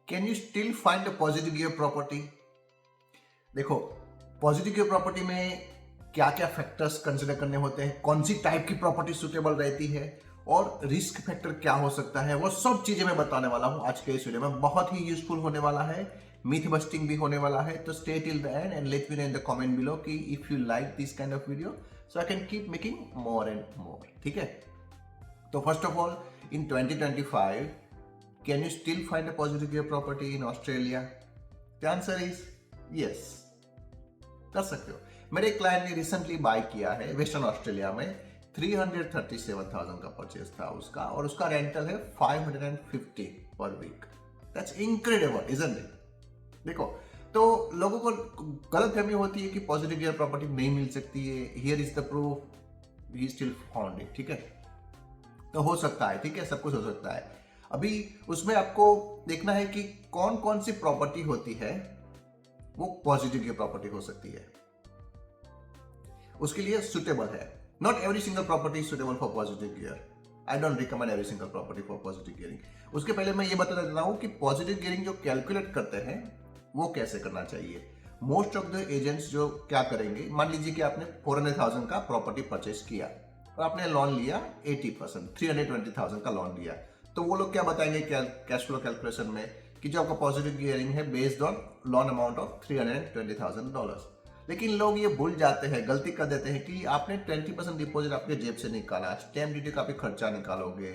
Can you still find a positive gear property? देखो, positive gear property में क्या क्या फैक्टर्स कंसिडर करने होते हैं, कौन सी टाइप की प्रॉपर्टी सुटेबल रहती है और रिस्क फैक्टर क्या हो सकता है, वो सब चीजें मैं बताने वाला हूं आज के इस वीडियो में। बहुत ही यूजफुल होने वाला है, मिथ बस्टिंग भी होने वाला है। तो stay till the end and let me know in the comment below कि if you like this kind of video so I can keep making more and more. ठीक है, तो first of all, in 2025 can you still find a positive gear property in Australia? The answer is yes, कर सकते हो। मेरे client ने recently bye किया है वेस्टर्न ऑस्ट्रेलिया में, 337,000 का परचेज था उसका, और उसका रेंटल है 550 per week. That's incredible, isn't it? देखो, तो लोगों को गलतफहमी होती है कि पॉजिटिव गियर प्रॉपर्टी नहीं मिल सकती है। Here is the proof, we still found it. ठीक है, तो हो सकता है, ठीक है, सब कुछ हो सकता है। अभी उसमें आपको देखना है कि कौन कौन सी प्रॉपर्टी होती है वो पॉजिटिव गियर प्रॉपर्टी हो सकती है, उसके लिए सुटेबल है। Not every single property is suitable for positive gear. I don't recommend every single property for positive gearing. उसके पहले मैं ये बता देता हूं कि पॉजिटिव गियरिंग जो कैलकुलेट करते हैं वो कैसे करना चाहिए। मोस्ट ऑफ द एजेंट्स जो क्या करेंगे, मान लीजिए कि आपने 400,000 का प्रॉपर्टी परचेज किया और आपने लोन लिया 80%, 320,000 का लोन लिया, तो वो लोग क्या बताएंगे कैश फ्लो कैलकुलेशन में कि जो आपका पॉजिटिव गियरिंग है based on loan amount of $320,000। लेकिन लोग ये भूल जाते हैं, गलती कर देते हैं कि आपने 20% डिपॉजिट आपके जेब से निकाला, स्टैम्प ड्यूटी का भी खर्चा निकालोगे,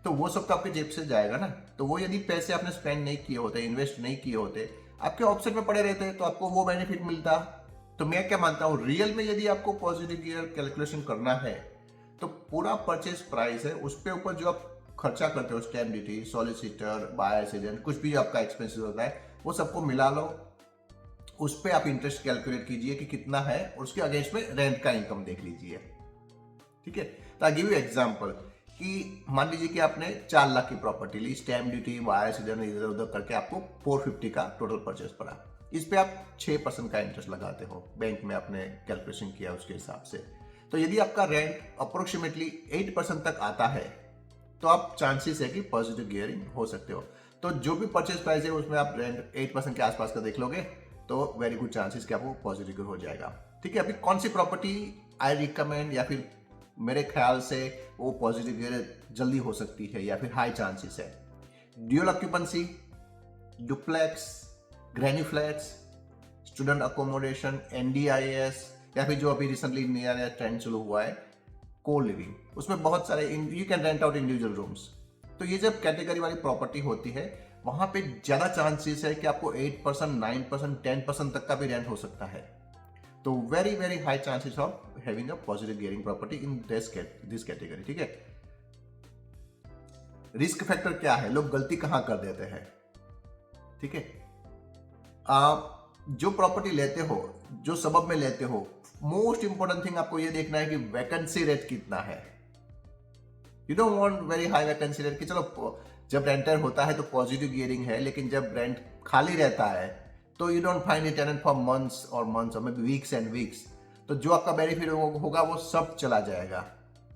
तो वो सब तो आपके जेब से जाएगा ना। तो वो यदि पैसे आपने स्पेंड नहीं किए होते, इन्वेस्ट नहीं किए होते, आपके ऑप्शन में पड़े रहते, तो आपको वो बेनिफिट मिलता। तो मैं क्या मानता हूँ, रियल में यदि आपको पॉजिटिव गियर कैलकुलेशन करना है तो पूरा परचेज प्राइस है, उस पे ऊपर जो आप खर्चा करते हो, stamp duty, solicitor, buyers agent, कुछ भी आपका एक्सपेंसेस होता है, वो सबको मिला लो, उस पे आप इंटरेस्ट कैलकुलेट कीजिए कि कितना है, और उसके अगेंस्ट में रेंट का इनकम देख लीजिए। ठीक है, तो आई गिव यू एग्जांपल कि मान लीजिए कि आपने 4 लाख की प्रॉपर्टी ली, स्टैम्प ड्यूटी, बायर्स इधर उधर करके आपको 450 का टोटल परचेज पड़ा। इस पे आप 6% का इंटरेस्ट लगाते हो, बैंक में आपने कैलकुलेशन किया उसके हिसाब से। तो यदि आपका रेंट अप्रोक्सीमेटली 8% तक आता है तो आप चांसेस है कि पॉजिटिव गियरिंग हो सकते हो। तो जो भी परचेज प्राइस है उसमें आप रेंट 8% के आसपास का देख लोगे तो वेरी गुड चांसेस कि आपको पॉजिटिव गियर हो जाएगा। ठीक है, अभी कौन सी प्रॉपर्टी आई रिकमेंड या फिर मेरे ख्याल से वो पॉजिटिव गियर जल्दी हो सकती है या फिर हाई चांसेस है? Dual occupancy, duplex, granny flats, student accommodation, NDIS, या फिर जो अभी रिसेंटली नया नया ट्रेंड शुरू हुआ है को लिविंग, उसमें बहुत सारे you can rent out individual rooms. तो ये जब कैटेगरी वाली प्रॉपर्टी होती है वहां पे ज्यादा चांसेस है कि आपको 8%, 9%, 10% तक का भी रेंट हो सकता है। तो very very high chances of having a positive gearing property in this category. ठीक है, रिस्क फैक्टर क्या है, लोग गलती कहां कर देते हैं? ठीक है, आप जो प्रॉपर्टी लेते हो, जो सबब में लेते हो, मोस्ट इंपॉर्टेंट थिंग आपको ये देखना है कि वैकेंसी रेट कितना है। You don't want very high vacancy rate कि चलो जब रेंटर होता है तो पॉजिटिव गियरिंग है, लेकिन जब रेंट खाली रहता है तो you don't find a tenant for months और maybe weeks and weeks, तो जो आपका बेनिफिट होगा वो सब चला जाएगा।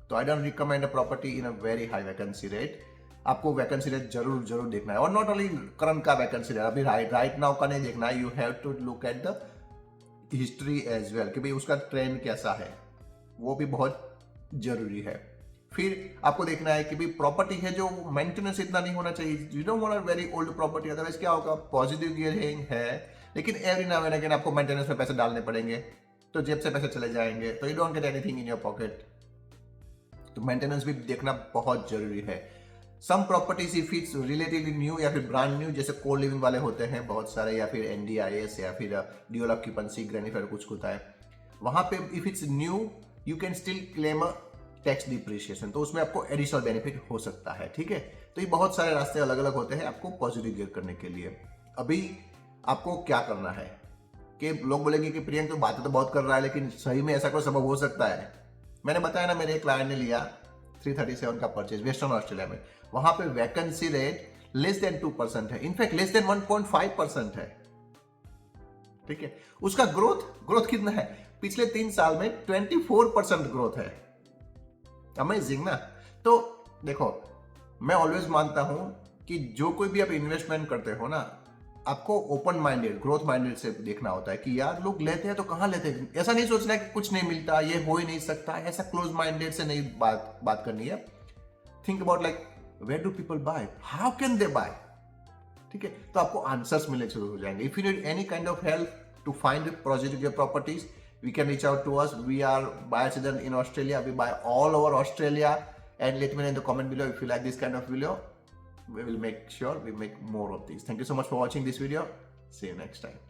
तो I don't recommend a property in a very high vacancy rate. आपको वैकेंसी रेट जरूर जरूर देखना है, और नॉट ओनली करंट का वैकेंसी रेट, अभी राइट नाउ का नहीं देखना है, you have to look at the history as well कि भाई उसका ट्रेंड कैसा है, वो भी बहुत जरूरी है। फिर आपको देखना है कि भाई प्रॉपर्टी है जो मेंटेनेंस इतना नहीं होना चाहिए। You don't want a very old property, otherwise क्या होगा, पॉजिटिव गियरिंग है लेकिन एवरी नाउ एंड अगेन आपको मेंटेनेंस में पैसे डालने पड़ेंगे, तो जेब से पैसे चले जाएंगे, तो you don't get anything in your pocket. तो मेंटेनेंस भी देखना बहुत जरूरी है। Some properties if it's relatively new या फिर ब्रांड न्यू, जैसे को लिविंग वाले होते हैं बहुत सारे, या फिर NDIS या फिर ड्यूल ऑक्यूपेंसी, ग्रैनी फ्लैट कुछ होता है, वहां पे if it's new you can still claim a tax depreciation, तो उसमें आपको एडिशनल बेनिफिट हो सकता है। ठीक है, तो ये बहुत सारे रास्ते अलग अलग होते हैं आपको पॉजिटिव गियर करने के लिए। अभी आपको क्या करना है कि लोग बोलेंगे कि प्रियंक तो बातें तो बहुत कर रहा है, लेकिन सही में ऐसा कोई सबब हो सकता है? मैंने बताया ना, मेरे एक क्लाइंट ने लिया 337 का परचेज वेस्टर्न ऑस्ट्रेलिया में, वहां पे वैकेंसी रेट लेस देन 2% है, इनफैक्ट लेस देन 1.5% है। ठीक है, उसका ग्रोथ कितना है, पिछले 3 साल में 24% ग्रोथ है। अमेजिंग ना। तो देखो, मैं ऑलवेज मानता हूं कि जो कोई भी आप इन्वेस्टमेंट करते हो ना, आपको ओपन माइंडेड, ग्रोथ माइंडेड से देखना होता है कि यार लोग लेते हैं तो कहाँ लेते हैं। ऐसा नहीं सोचना है कि कुछ नहीं मिलता, ये हो ही नहीं सकता, ऐसा क्लोज माइंडेड से नहीं बात करनी है। Think about like where do people buy, how can they buy. ठीक है, तो आपको आंसर्स मिलने शुरू हो जाएंगे। If you need any kind of help to find positive properties, we can reach out to us. We are buyers agent in Australia. We buy all over Australia. And let me know in the comment below if you like this kind of video. We will make sure we make more of these. Thank you so much for watching this video. See you next time.